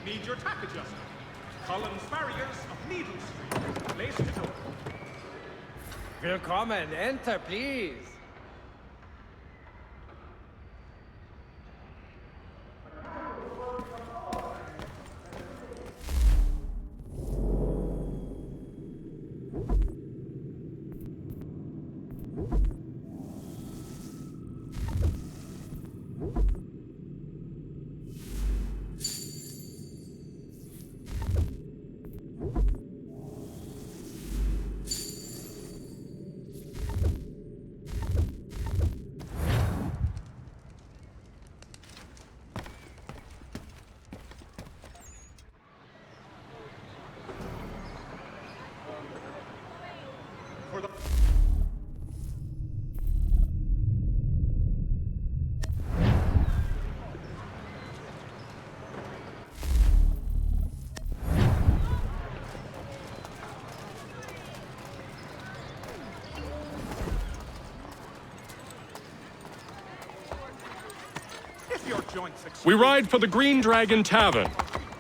Need your tack adjuster. Collins barriers of Needle Street. Place to door. Willkommen, enter, please. We ride for the Green Dragon Tavern.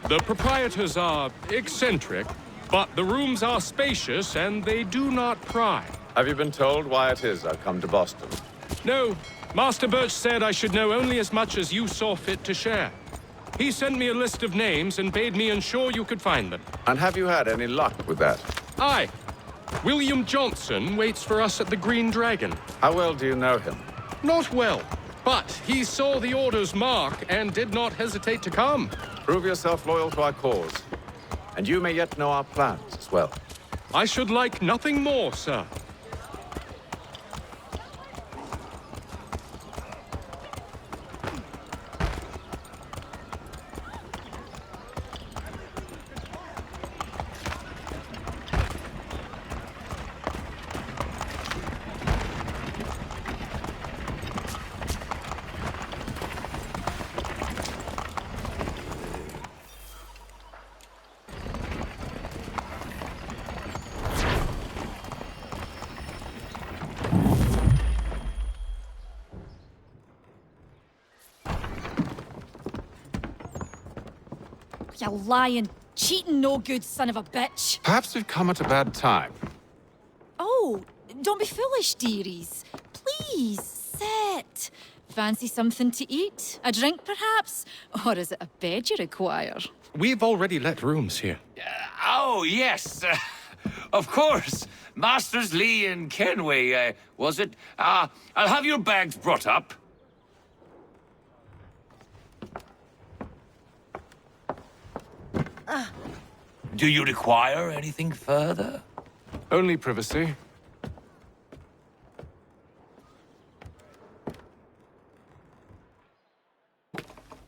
The proprietors are eccentric, but the rooms are spacious and they do not pry. Have you been told why it is I've come to Boston? No, Master Birch said I should know only as much as you saw fit to share. He sent me a list of names and bade me ensure you could find them. And have you had any luck with that? Aye. William Johnson waits for us at the Green Dragon. How well do you know him? Not well, but he saw the order's mark and did not hesitate to come. Prove yourself loyal to our cause, and you may yet know our plans as well. I should like nothing more, sir. You lying, cheating, no good son of a bitch. Perhaps we've come at a bad time. Oh, don't be foolish, dearies. Please, sit. Fancy something to eat? A drink, perhaps? Or is it a bed you require? We've already let rooms here. Oh, yes. Of course. Masters Lee and Kenway, was it? I'll have your bags brought up. Do you require anything further? Only privacy.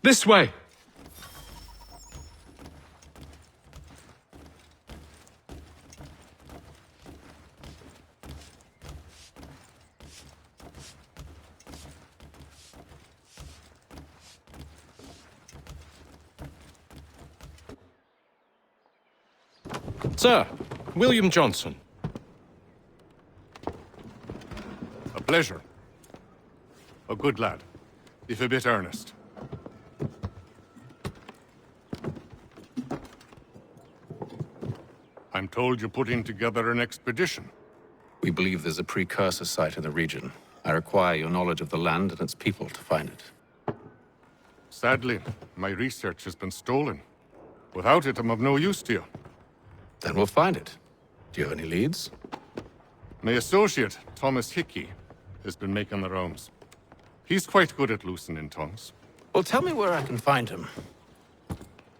This way. Sir, William Johnson. A pleasure. A good lad, if a bit earnest. I'm told you're putting together an expedition. We believe there's a precursor site in the region. I require your knowledge of the land and its people to find it. Sadly, my research has been stolen. Without it, I'm of no use to you. Then we'll find it. Do you have any leads? My associate, Thomas Hickey, has been making the rounds. He's quite good at loosening tongues. Well, tell me where I can find him.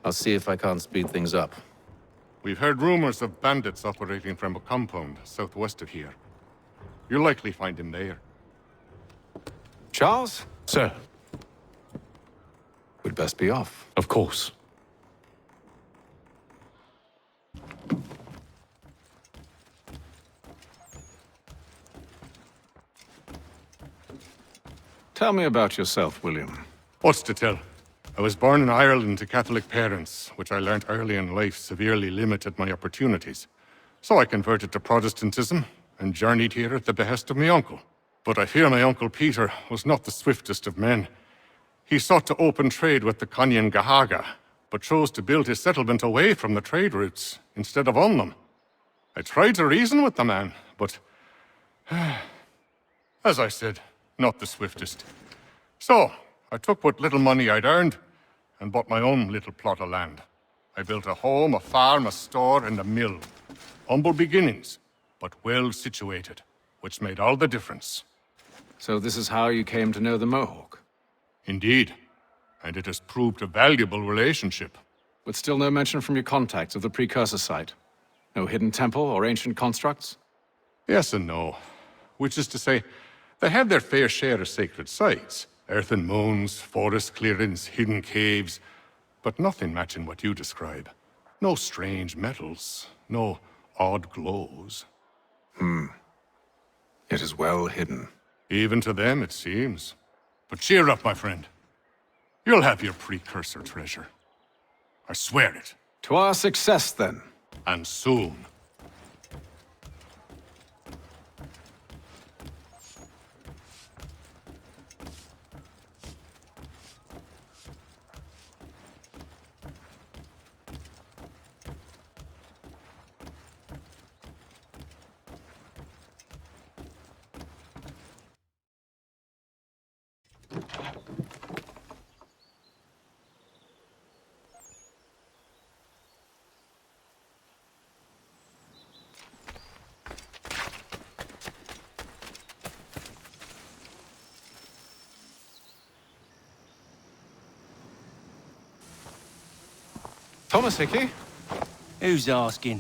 I'll see if I can't speed things up. We've heard rumors of bandits operating from a compound southwest of here. You'll likely find him there. Charles? Sir. We'd best be off. Of course. Tell me about yourself, William. What's to tell? I was born in Ireland to Catholic parents, which I learnt early in life severely limited my opportunities. So I converted to Protestantism and journeyed here at the behest of my uncle. But I fear my uncle Peter was not the swiftest of men. He sought to open trade with the Conyan Gahaga, but chose to build his settlement away from the trade routes instead of on them. I tried to reason with the man, but as I said, not the swiftest. So, I took what little money I'd earned and bought my own little plot of land. I built a home, a farm, a store, and a mill. Humble beginnings, but well situated, which made all the difference. So this is how you came to know the Mohawk? Indeed, and it has proved a valuable relationship. But still no mention from your contacts of the precursor site? No hidden temple or ancient constructs? Yes and no. Which is to say, they had their fair share of sacred sites. Earthen mounds, forest clearings, hidden caves, but nothing matching what you describe. No strange metals, no odd glows. It is well hidden. Even to them, it seems. But cheer up, my friend. You'll have your precursor treasure. I swear it. To our success, then. And soon. Thomas Hickey? Who's asking?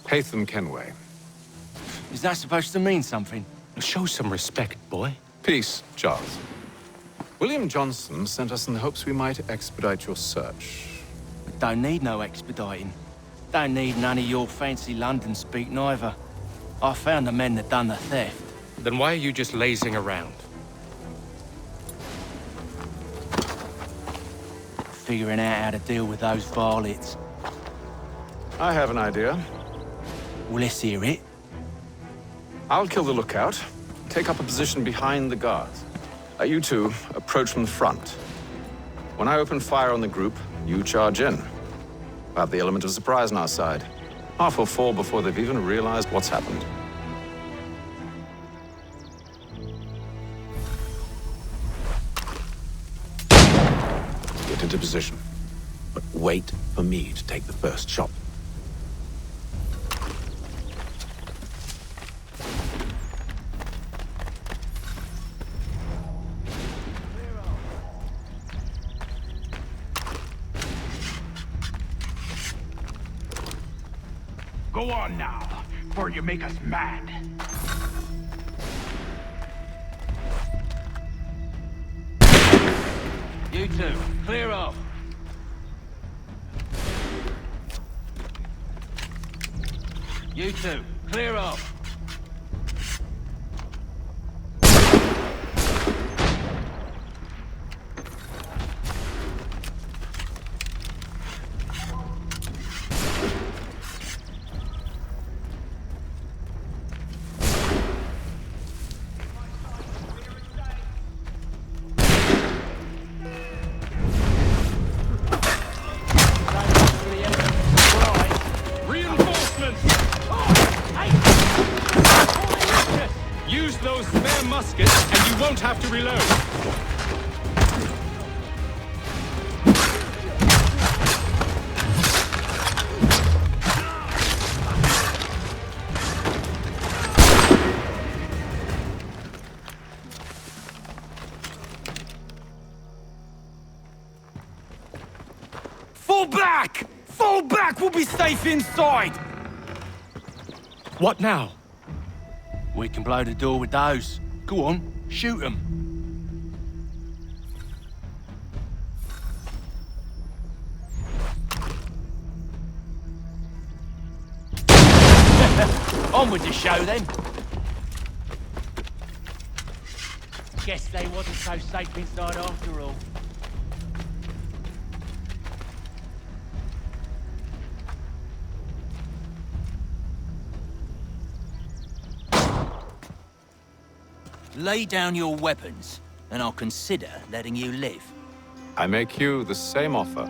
Haytham Kenway. Is that supposed to mean something? Show some respect, boy. Peace, Charles. William Johnson sent us in the hopes we might expedite your search. We don't need no expediting. Don't need none of your fancy London speak neither. I found the men that done the theft. Then why are you just lazing around? Figuring out how to deal with those varlets. I have an idea. Well, let's hear it. I'll kill the lookout, take up a position behind the guards. You two approach from the front. When I open fire on the group, you charge in. We'll have the element of surprise on our side. Half will fall before they've even realized what's happened. Get into position, but wait for me to take the first shot. Go on now, before you make us mad. You two, clear off. You two, clear off. Use those spare muskets, and you won't have to reload. Fall back! Fall back! We'll be safe inside! What now? We can blow the door with those. Go on, shoot them. On with the show, then. Guess they wasn't so safe inside after all. Lay down your weapons, and I'll consider letting you live. I make you the same offer.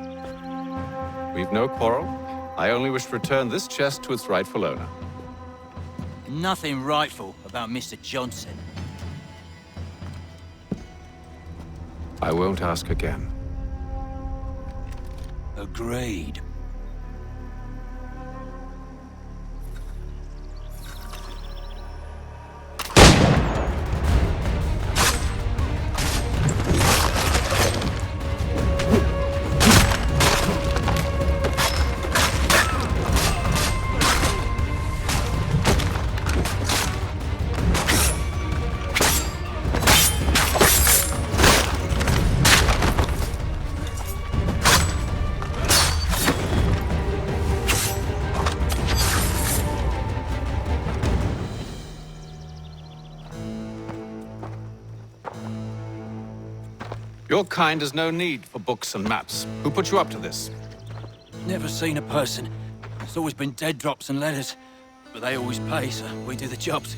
We've no quarrel. I only wish to return this chest to its rightful owner. Nothing rightful about Mr. Johnson. I won't ask again. Agreed. Your kind has no need for books and maps. Who put you up to this? Never seen a person. It's always been dead drops and letters. But they always pay, so we do the jobs.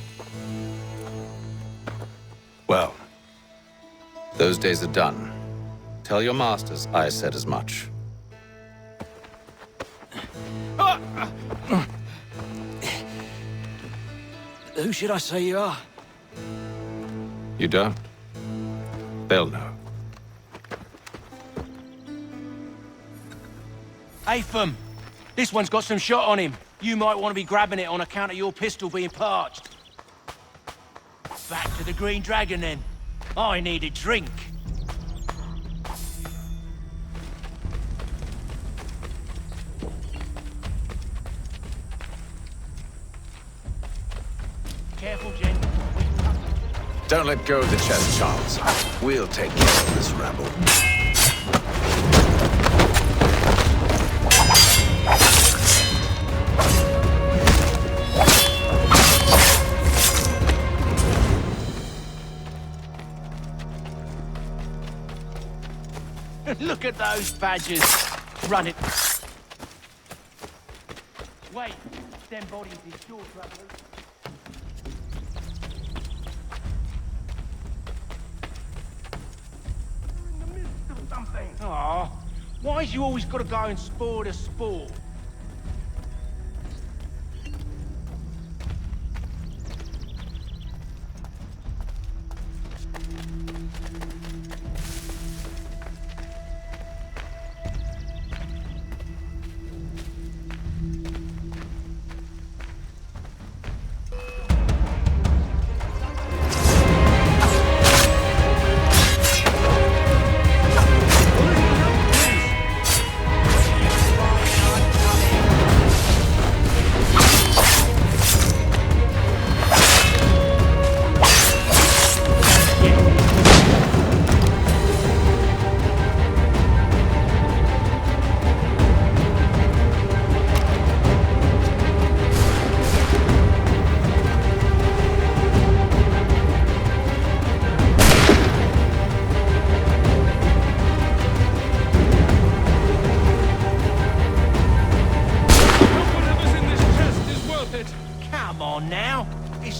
Well, those days are done. Tell your masters I said as much. Who should I say you are? You don't? They'll know. Atham, this one's got some shot on him. You might want to be grabbing it on account of your pistol being parched. Back to the Green Dragon, then. I need a drink. Careful, Jen. Don't let go of the chest, Charles. We'll take care of this rabble. Look at those badgers. Run it. Wait, them bodies is your trouble. In the midst of something. Aw, why's you always got to go and spoil the sport?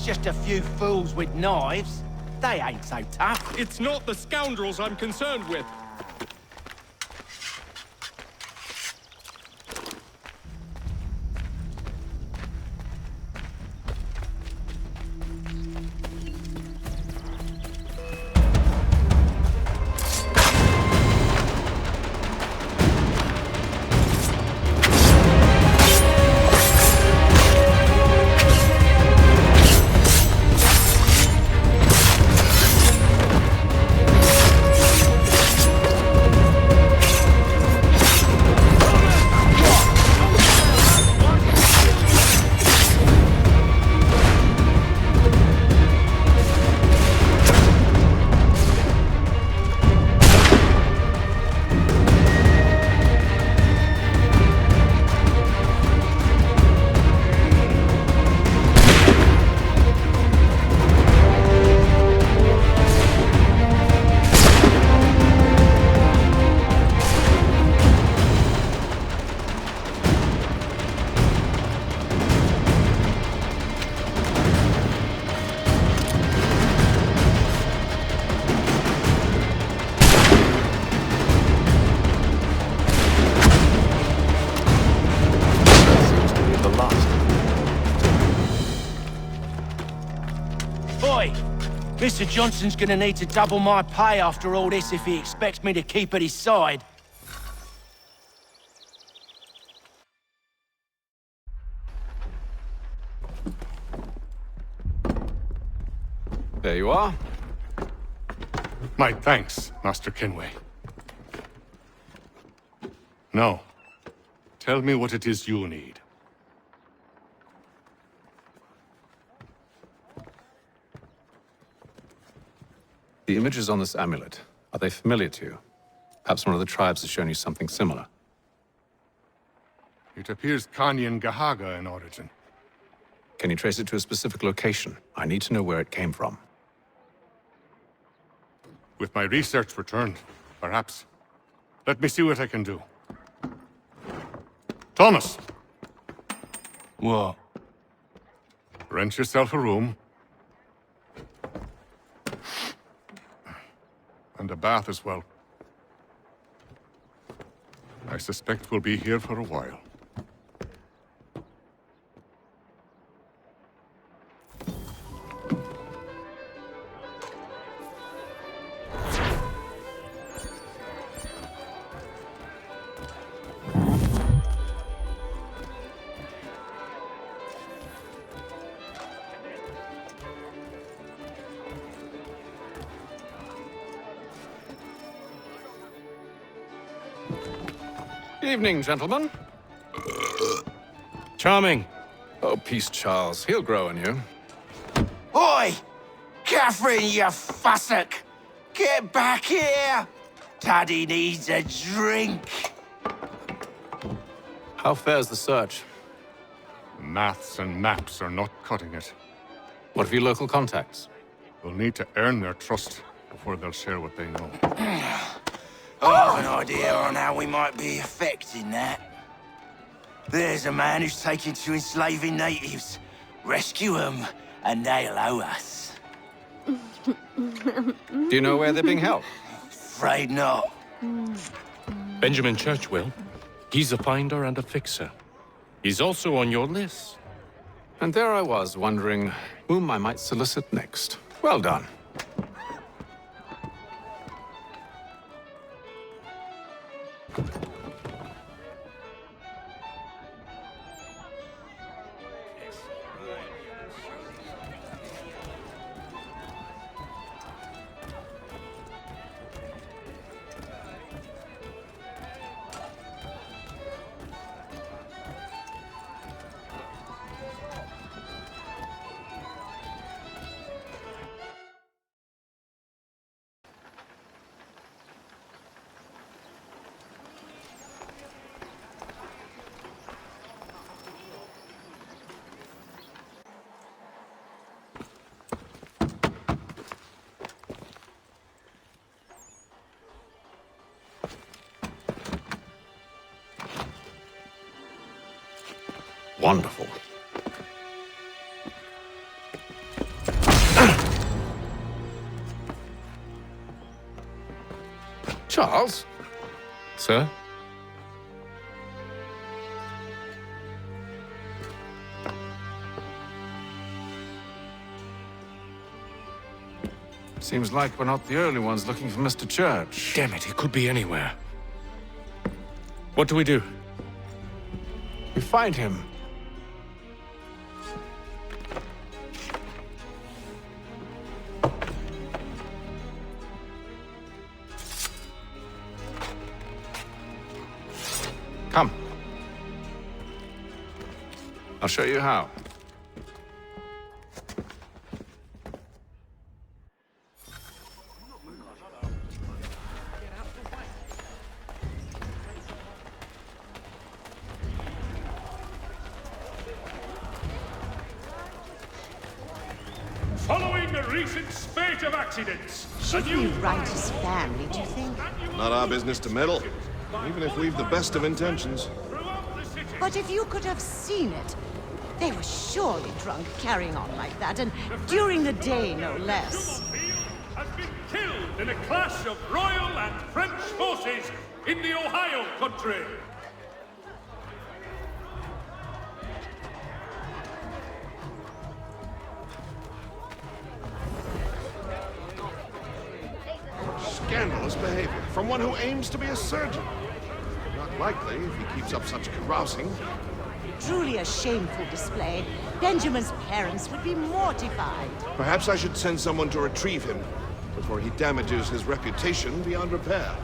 Just a few fools with knives. They ain't so tough. It's not the scoundrels I'm concerned with. Mr. Johnson's gonna need to double my pay after all this if he expects me to keep at his side. There you are. My thanks, Master Kenway. Now, tell me what it is you need. The images on this amulet, are they familiar to you? Perhaps one of the tribes has shown you something similar. It appears Kanyan Gahaga in origin. Can you trace it to a specific location? I need to know where it came from. With my research returned, perhaps. Let me see what I can do. Thomas! What? Rent yourself a room. And a bath as well. I suspect we'll be here for a while. Evening, gentlemen. Charming. Oh, peace, Charles. He'll grow on you. Oi! Catherine, you fussock! Get back here! Taddy needs a drink. How fares the search? Maths and maps are not cutting it. What of your local contacts? We'll need to earn their trust before they'll share what they know. I have an idea on how we might be affecting that. There's a man who's taken to enslaving natives. Rescue them, and they'll owe us. Do you know where they're being held? Afraid not. Benjamin Churchwill. He's a finder and a fixer. He's also on your list. And there I was, wondering whom I might solicit next. Well done. Wonderful. Charles? Sir? Seems like we're not the only ones looking for Mr. Church. Damn it, he could be anywhere. What do we do? We find him. Come. I'll show you how. Following a recent spate of accidents, Should we write his family, do you think? Not our business to meddle, even if we've the best of intentions. But if you could have seen it, they were surely drunk carrying on like that, and during the day, no less. has been killed in a clash of Royal and French forces in the Ohio country. scandalous behavior from one who aims to be a surgeon. Not likely if he keeps up such carousing. Truly a shameful display. Benjamin's parents would be mortified. Perhaps I should send someone to retrieve him before he damages his reputation beyond repair.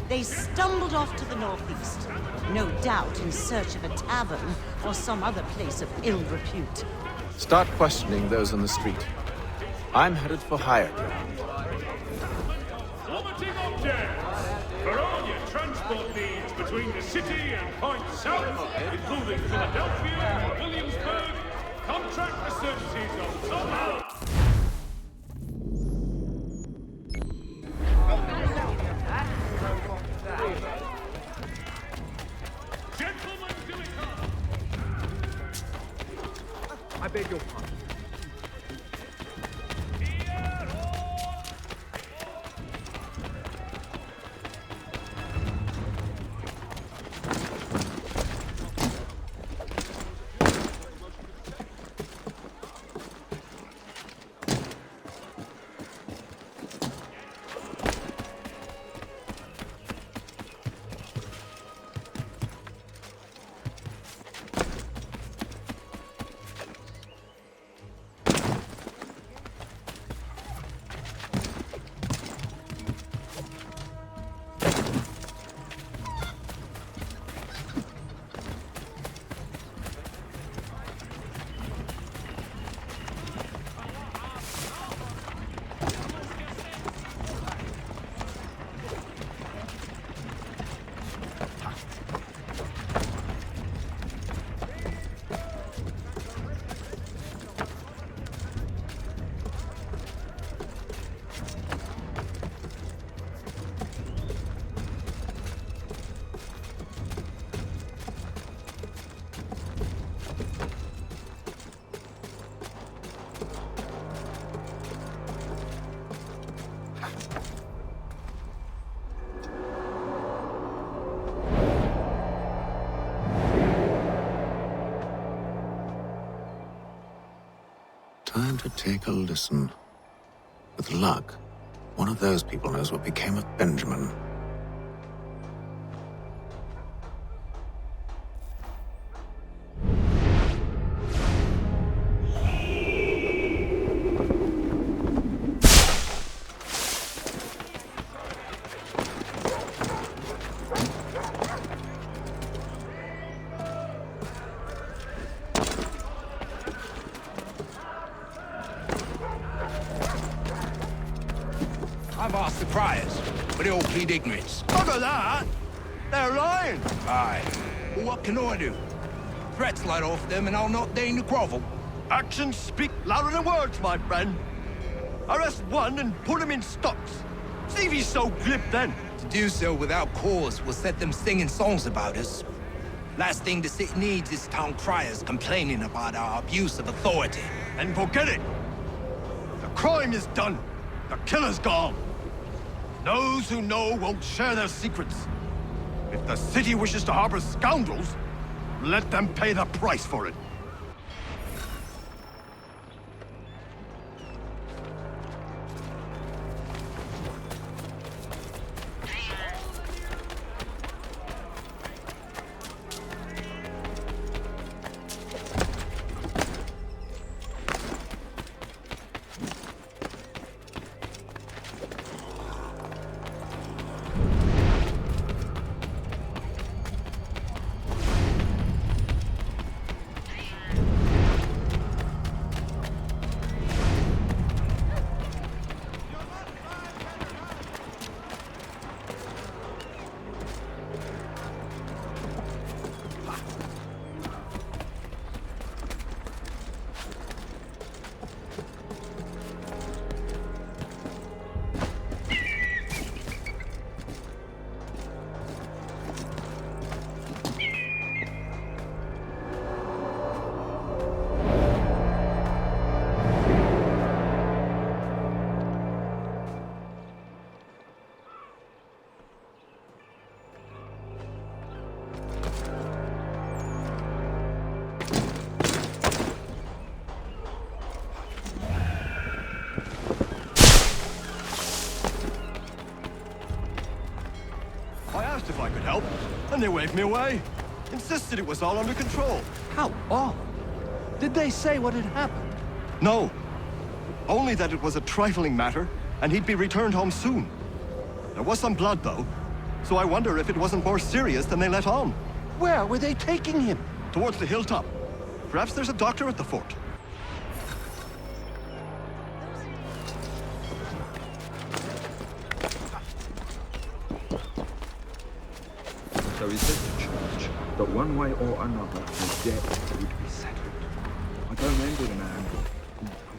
They stumbled off to the northeast, no doubt in search of a tavern or some other place of ill repute. Start questioning those on the street. I'm headed for higher ground. Plummeting objects! For all your transport needs between the city and points south, including Philadelphia and Williamsburg, contract the services of Tom Howard. Gentlemen, Dillicott! I beg your pardon. Time to take a listen. With luck, one of those people knows what became of Benjamin. I've asked the criers, but they all plead ignorance. Look at that! They're lying! Aye. Well, what can I do? Threats light off them and I'll not deign to grovel. Actions speak louder than words, my friend. Arrest one and put him in stocks. See if he's so glib then. To do so without cause will set them singing songs about us. Last thing the city needs is town criers complaining about our abuse of authority. And forget it. The crime is done. The killer's gone. Those who know won't share their secrets. If the city wishes to harbor scoundrels, let them pay the price for it. help, and they waved me away. Insisted it was all under control. How odd. Did they say what had happened? No. Only that it was a trifling matter, and he'd be returned home soon. There was some blood, though, so I wonder if it wasn't more serious than they let on. Where were they taking him? Towards the hilltop. Perhaps there's a doctor at the fort. So is this the church that one way or another the debt would be settled? I don't envy the man who's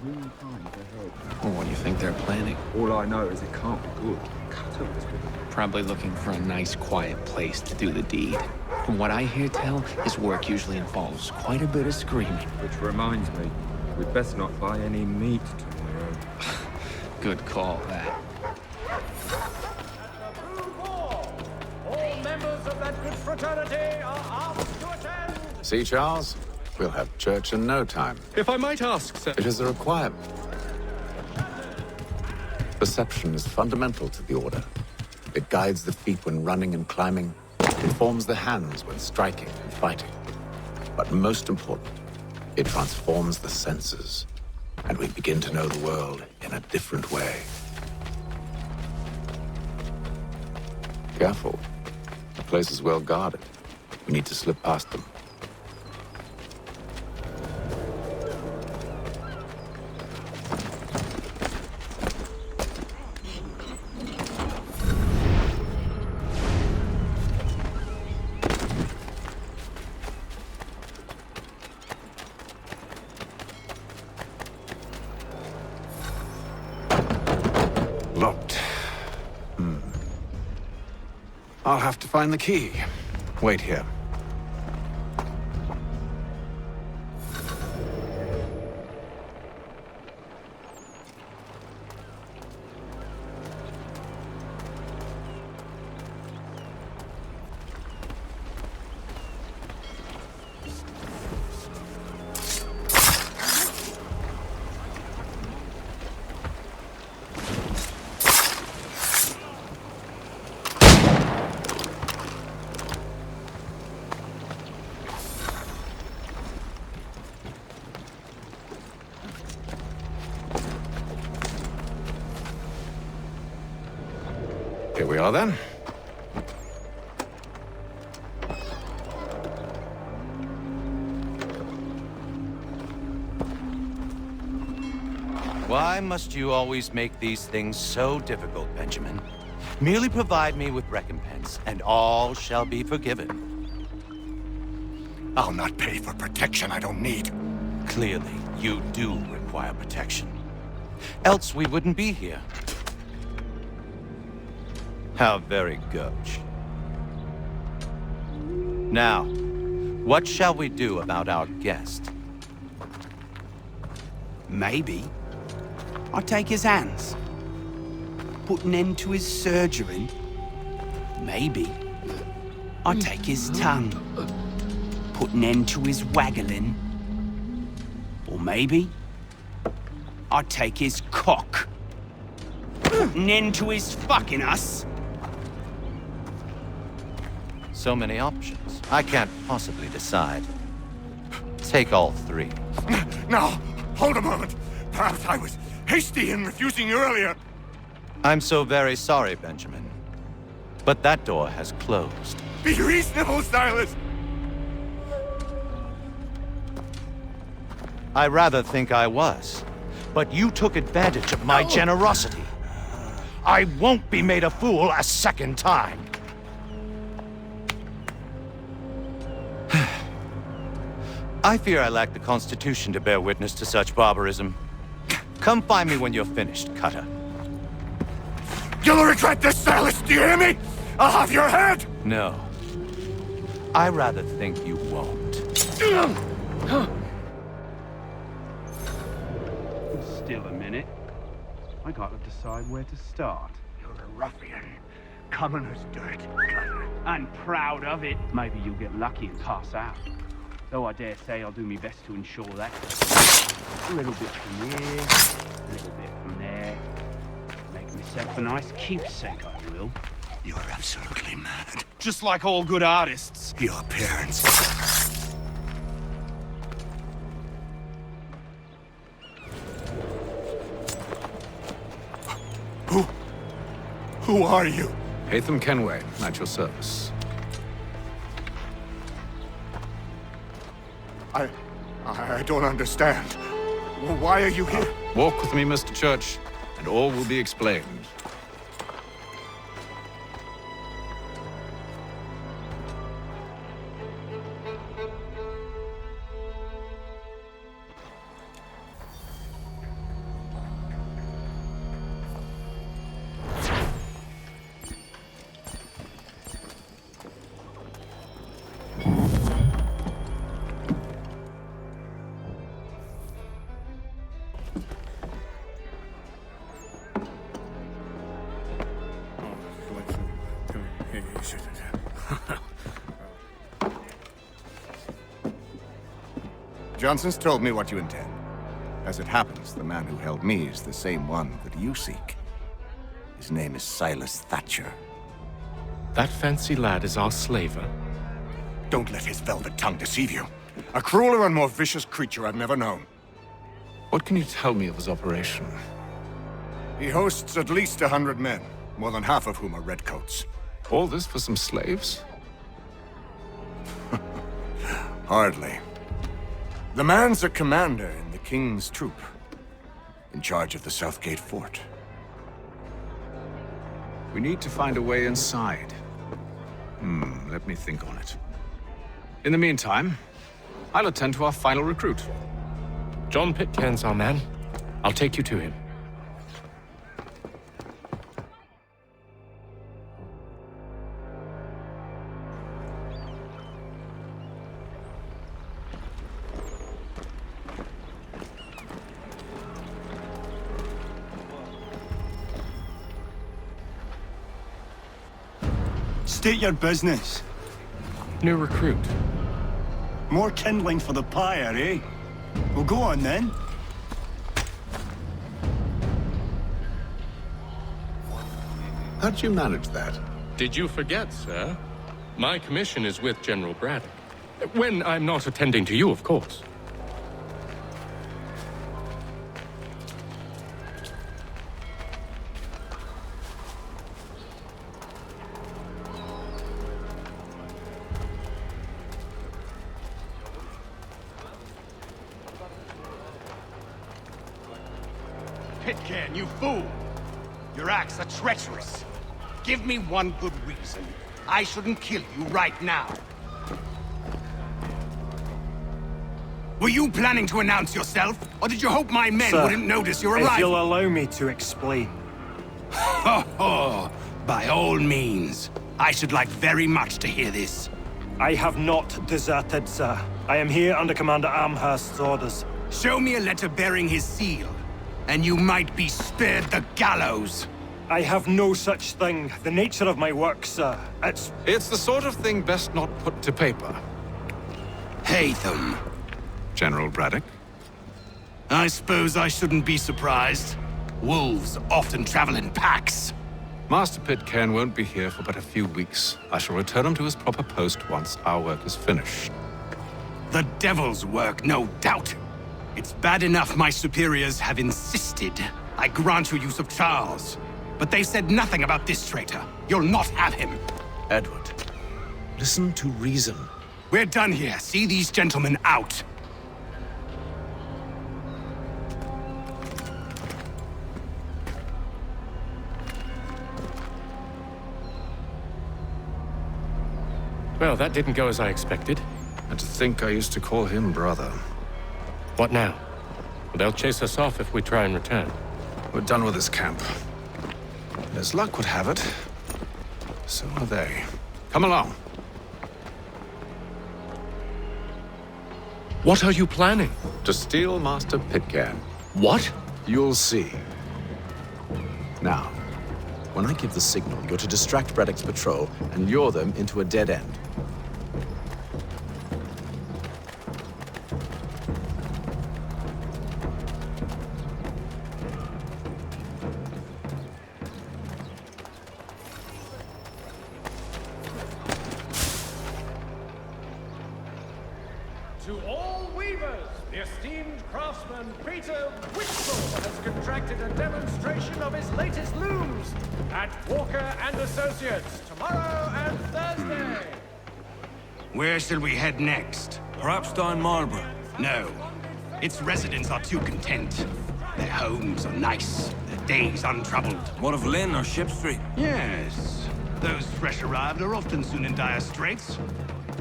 green time to help. Well, what do you think they're planning? All I know is it can't be good. Cutter was with him. Probably looking for a nice, quiet place to do the deed. From what I hear tell, his work usually involves quite a bit of screaming. Which reminds me, we'd best not buy any meat tomorrow. Good call, that. All members of that good fraternity are asked to attend. See, Charles? We'll have church in no time. If I might ask, sir. It is a requirement. Perception is fundamental to the Order. It guides the feet when running and climbing, informs the hands when striking and fighting. But most important, it transforms the senses, and we begin to know the world in a different way. Careful. The place is well guarded. We need to slip past them. Locked. I'll have to find the key. Wait here. Here we are, then. Why must you always make these things so difficult, Benjamin? Merely provide me with recompense, and all shall be forgiven. I'll not pay for protection I don't need. Clearly, you do require protection. Else we wouldn't be here. How very gauche. Now, what shall we do about our guest? Maybe I'll take his hands. Put an end to his surgery. Maybe I'll take his tongue. Put an end to his waggling. Or maybe I'll take his cock. Put an end to his fucking us. So many options. I can't possibly decide. Take all three. Now, hold a moment. Perhaps I was hasty in refusing you earlier. I'm so very sorry, Benjamin. But that door has closed. Be reasonable, Silas! I rather think I was. But you took advantage of my generosity. I won't be made a fool a second time. I fear I lack the constitution to bear witness to such barbarism. Come find me when you're finished, Cutter. You'll regret this, Silas, do you hear me? I'll have your head! No. I rather think you won't. Still a minute. I gotta decide where to start. You're a ruffian. Commoner's dirt. And proud of it. Maybe you'll get lucky and pass out. Though I dare say I'll do my best to ensure that. A little bit from here, a little bit from there. Make myself a nice keepsake, I will. You're absolutely mad. Just like all good artists. Your parents... Who are you? Hatham Kenway, at your service. I don't understand. Why are you here? Walk with me, Mr. Church, and all will be explained. Johnson's told me what you intend. As it happens, the man who held me is the same one that you seek. His name is Silas Thatcher. That fancy lad is our slaver. Don't let his velvet tongue deceive you. A crueler and more vicious creature I've never known. What can you tell me of his operation? He hosts at least 100 men, more than half of whom are redcoats. All this for some slaves? Hardly. The man's a commander in the King's troop, in charge of the Southgate Fort. We need to find a way inside. Let me think on it. In the meantime, I'll attend to our final recruit. John Pitcairn's our man. I'll take you to him. State your business. New recruit. More kindling for the pyre, eh? Well, go on then. How'd you manage that? Did you forget, sir? My commission is with General Braddock. When I'm not attending to you, of course. Pitcairn, you fool! Your acts are treacherous. Give me one good reason. I shouldn't kill you right now. Were you planning to announce yourself, or did you hope my men wouldn't notice your arrival? If you'll allow me to explain. Ho ho! By all means. I should like very much to hear this. I have not deserted, sir. I am here under Commander Amherst's orders. Show me a letter bearing his seal, and you might be spared the gallows. I have no such thing. The nature of my work, sir, It's the sort of thing best not put to paper. Hatham. General Braddock? I suppose I shouldn't be surprised. Wolves often travel in packs. Master Pitcairn won't be here for but a few weeks. I shall return him to his proper post once our work is finished. The devil's work, no doubt. It's bad enough my superiors have insisted I grant you use of Charles. But they've said nothing about this traitor. You'll not have him. Edward, listen to reason. We're done here. See these gentlemen out. Well, that didn't go as I expected. And to think I used to call him brother. What now? They'll chase us off if we try and return. We're done with this camp. As luck would have it, so are they. Come along. What are you planning? To steal Master Pitcairn. What? You'll see. Now, when I give the signal, you're to distract Braddock's patrol and lure them into a dead end. To all weavers, the esteemed craftsman Peter Whittle has contracted a demonstration of his latest looms at Walker and Associates tomorrow and Thursday. Where shall we head next? Perhaps down Marlborough? No. Its residents are too content. Their homes are nice, their days untroubled. What of Lynn or Ship Street? Yes. Those fresh arrived are often soon in dire straits.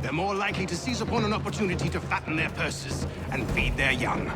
They're more likely to seize upon an opportunity to fatten their purses and feed their young.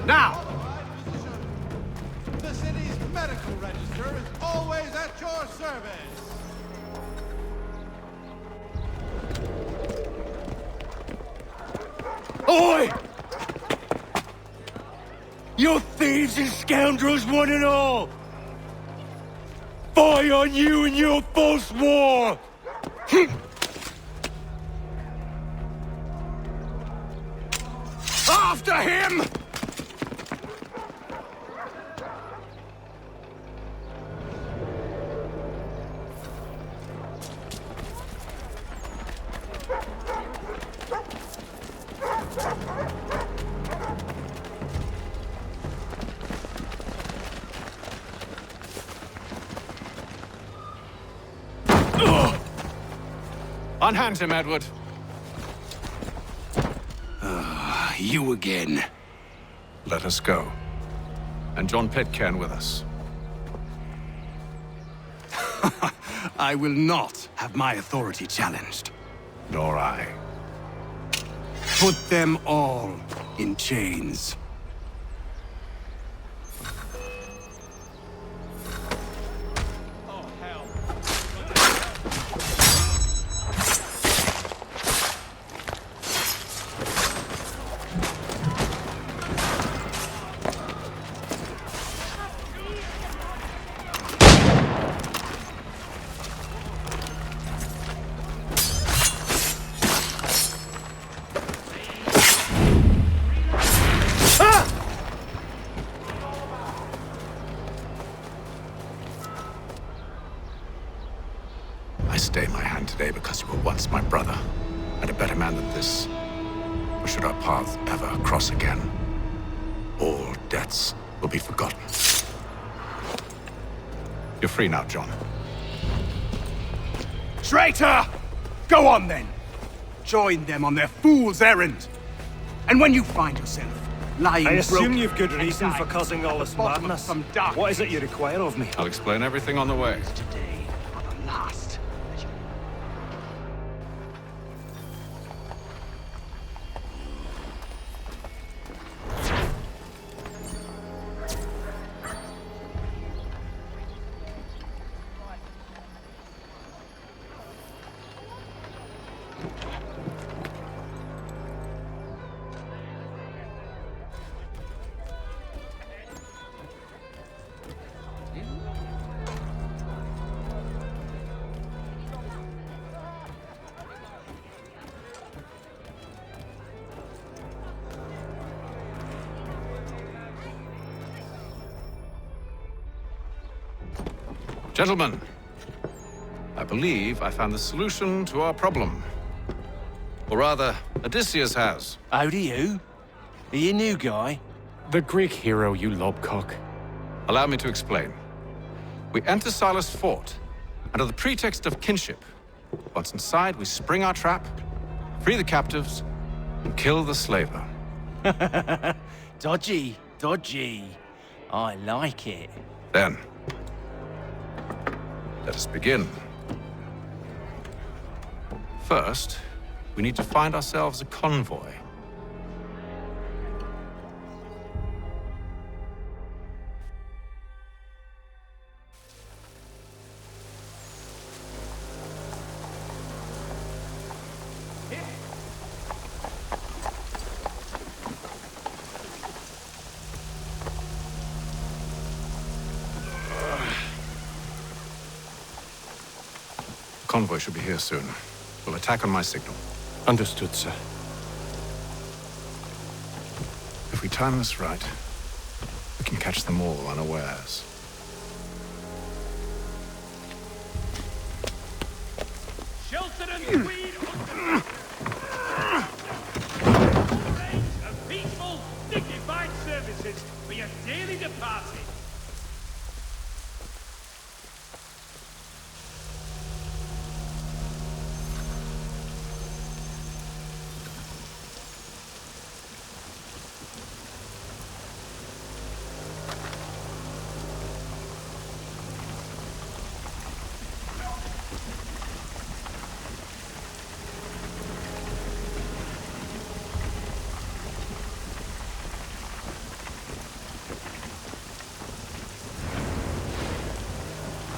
Now! The city's medical register is always at your service. Oi! You thieves and scoundrels, one and all! Fie on you and your false war! After him! Unhand him, Edward. You again. Let us go. And John Pitcairn with us. I will not have my authority challenged. Nor I. Put them all in chains. I stay my hand today because you were once my brother, and a better man than this. Or should our paths ever cross again, all debts will be forgotten. You're free now, John. Traitor! Go on then! Join them on their fool's errand! And when you find yourself lying I assume broken you've good reason and for dying causing all at this the bottom of madness. some dark What is it you require of me? I'll explain everything on the way. today for the last. Gentlemen, I believe I found the solution to our problem. Or rather, Odysseus has. How do you? Are you a new guy? The Greek hero, you lobcock. Allow me to explain. We enter Silas' fort, under the pretext of kinship. Once inside, we spring our trap, free the captives, and kill the slaver. Dodgy, dodgy. I like it. Then, let us begin. First, we need to find ourselves a convoy. convoy should be here soon. We'll attack on my signal. Understood, sir. If we time this right, we can catch them all unawares. Shelter and weed of peaceful, dignified services for your dearly departed.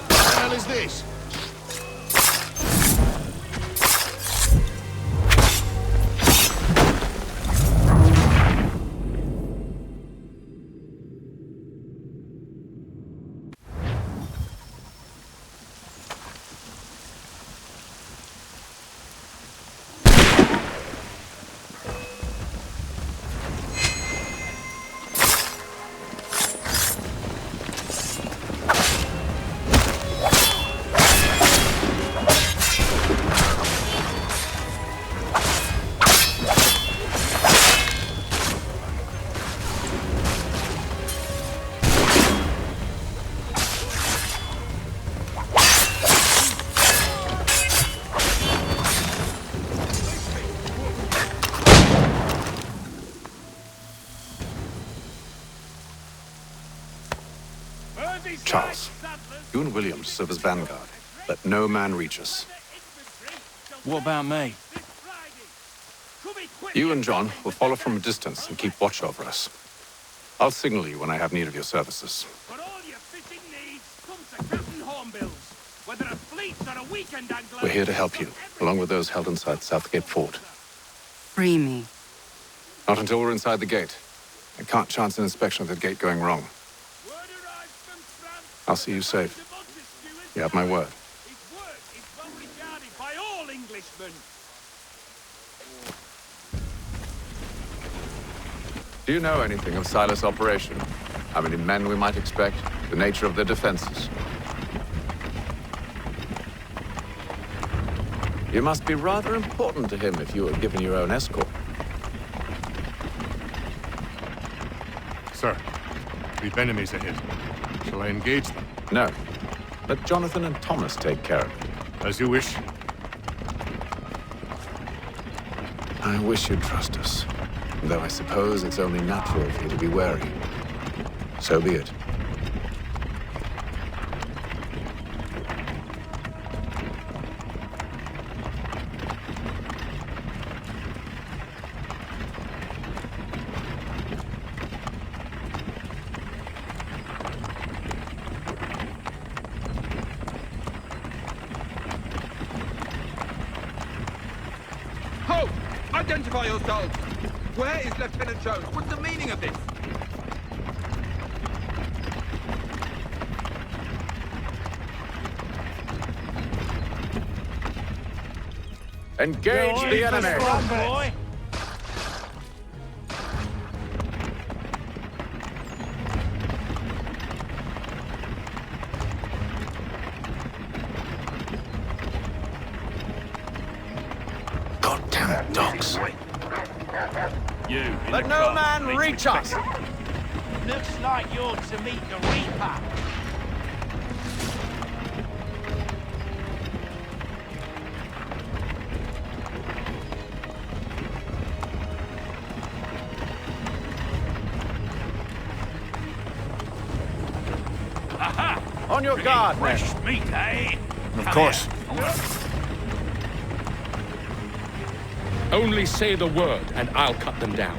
What the hell is this? Charles, you and Williams serve as vanguard. Let no man reach us. What about me? You and John will follow from a distance and keep watch over us. I'll signal you when I have need of your services. For all your fishing needs, come to Captain Hornbill's. Whether a fleet or a weekend angler... We're here to help you, along with those held inside Southgate Fort. Free me. Not until we're inside the gate. I can't chance an inspection of the gate going wrong. I'll see you safe. You have my word. His work is well regarded by all Englishmen. Do you know anything of Silas' operation? How many men we might expect? The nature of their defenses? You must be rather important to him if you were given your own escort. Sir, we've enemies ahead. Shall I engage them? No. Let Jonathan and Thomas take care of it. As you wish. I wish you'd trust us. Though I suppose it's only natural for you to be wary. So be it. Halt! Identify yourselves! Where is Lieutenant Jones? What's the meaning of this? Engage the enemy! Goddamn dogs. Let no man reach us! Looks like you're to meet the Reaper. Aha! On your guard, men. Fresh meat, eh? Of course. Only say the word, and I'll cut them down.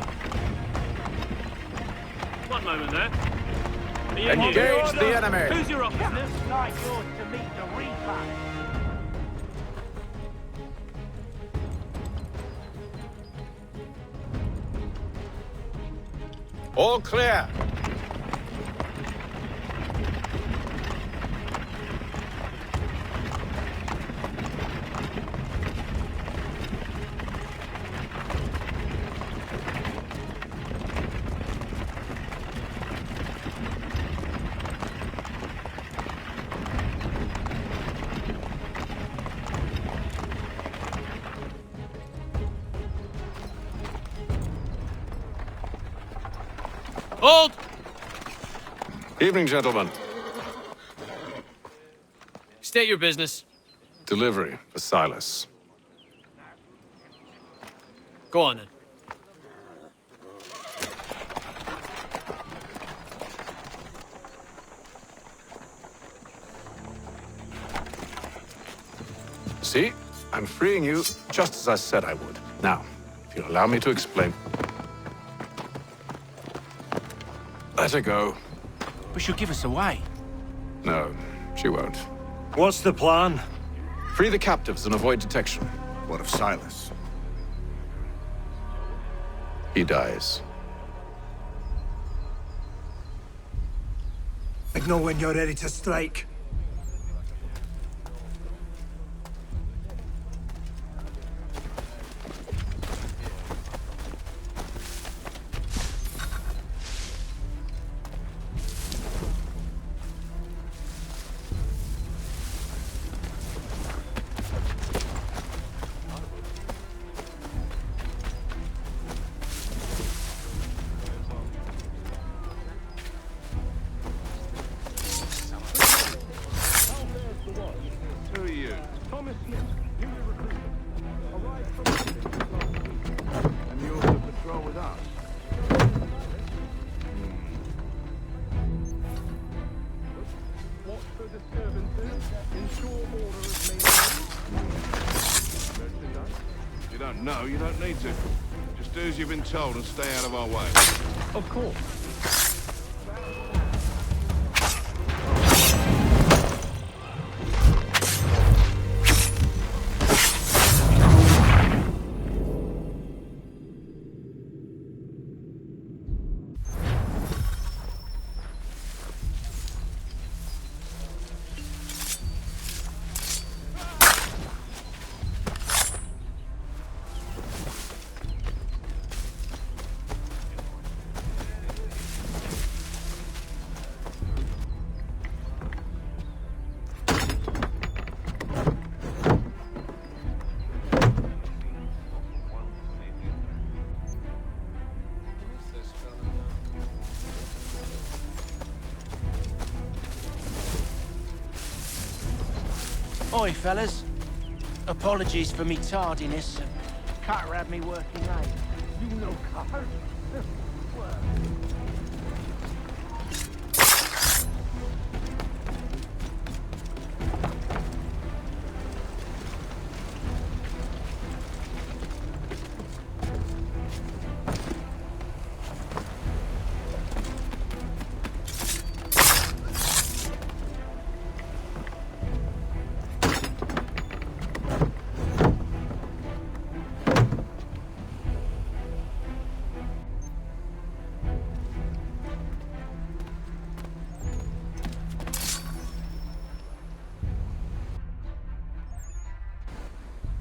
One moment there. Engage the enemy! Who's your officer? Looks like you're to meet the Reaper. All clear! Hold! Evening, gentlemen. State your business. Delivery for Silas. Go on, then. See? I'm freeing you just as I said I would. Now, if you'll allow me to explain. Let her go. But she'll give us away. No, she won't. What's the plan? Free the captives and avoid detection. What of Silas? He dies. Signal when you're ready to strike. You don't know, you don't need to. Just do as you've been told and stay out of our way. Of course. Oi, fellas. Apologies for me tardiness. Carter had me working late. You know Carter?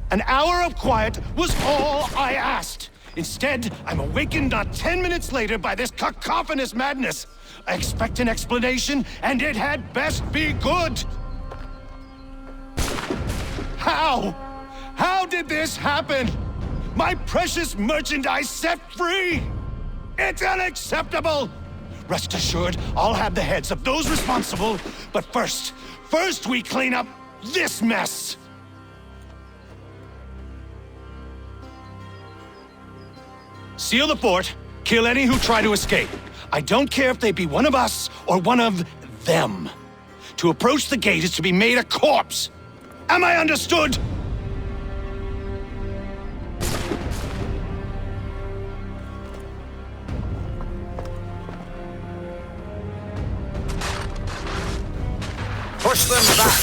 An hour of quiet was all I asked. Instead, I'm awakened not 10 minutes later by this cacophonous madness. I expect an explanation, and it had best be good. How? How did this happen? My precious merchandise set free? It's unacceptable! Rest assured, I'll have the heads of those responsible, but first we clean up this mess! Seal the fort, kill any who try to escape. I don't care if they be one of us or one of them. To approach the gate is to be made a corpse. Am I understood? Push them back!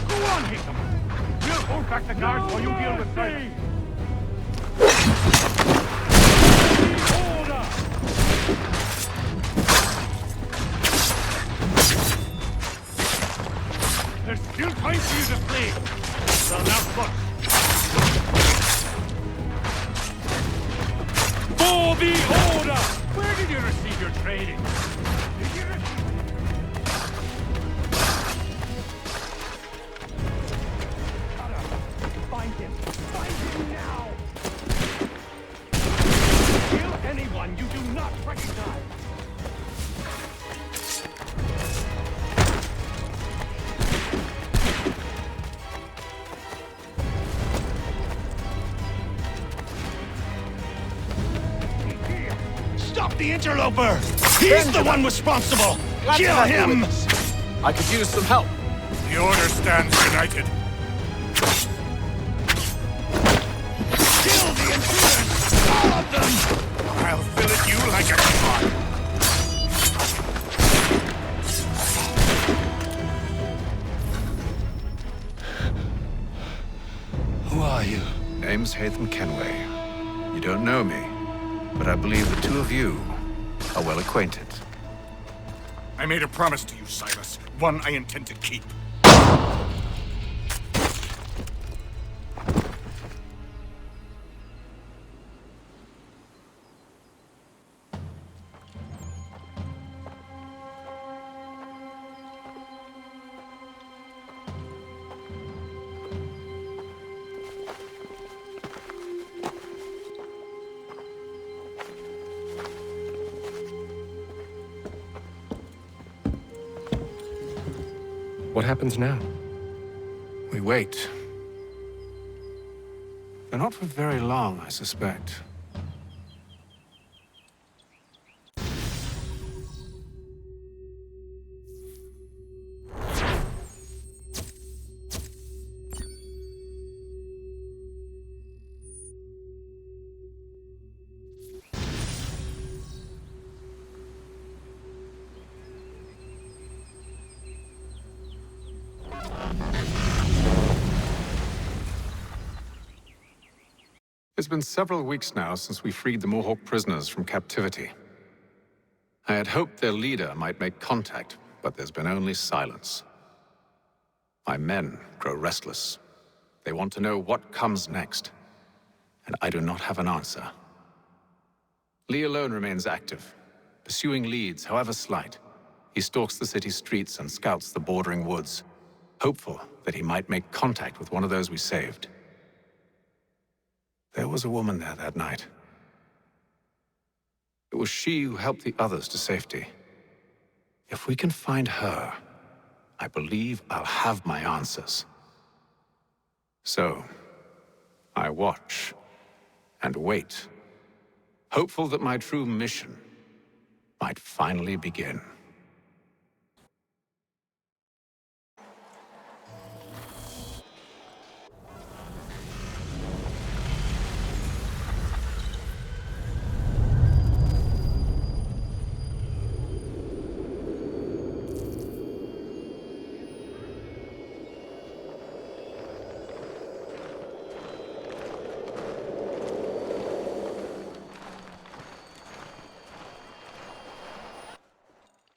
Go on, Hickam! We'll hold back the guards while you deal with me! Order! There's still time for you to flee! So now push! For the order! Where did you receive your training? Did you Find him! Find him now! Kill anyone the interloper! He's the one responsible! Kill him! I could use some help. The Order stands united. Kill the intruders! All of them! I'll fillet you like a cod. Who are you? Name's Hatham Kenway. You don't know me, but I believe the two of you are well acquainted. I made a promise to you, Silas. One I intend to keep. What happens now? We wait. But not for very long, I suspect. It's been several weeks now since we freed the Mohawk prisoners from captivity. I had hoped their leader might make contact, but there's been only silence. My men grow restless. They want to know what comes next, and I do not have an answer. Lee alone remains active, pursuing leads, however slight. He stalks the city streets and scouts the bordering woods, hopeful that he might make contact with one of those we saved. There was a woman there that night. It was she who helped the others to safety. If we can find her, I believe I'll have my answers. So, I watch and wait, hopeful that my true mission might finally begin.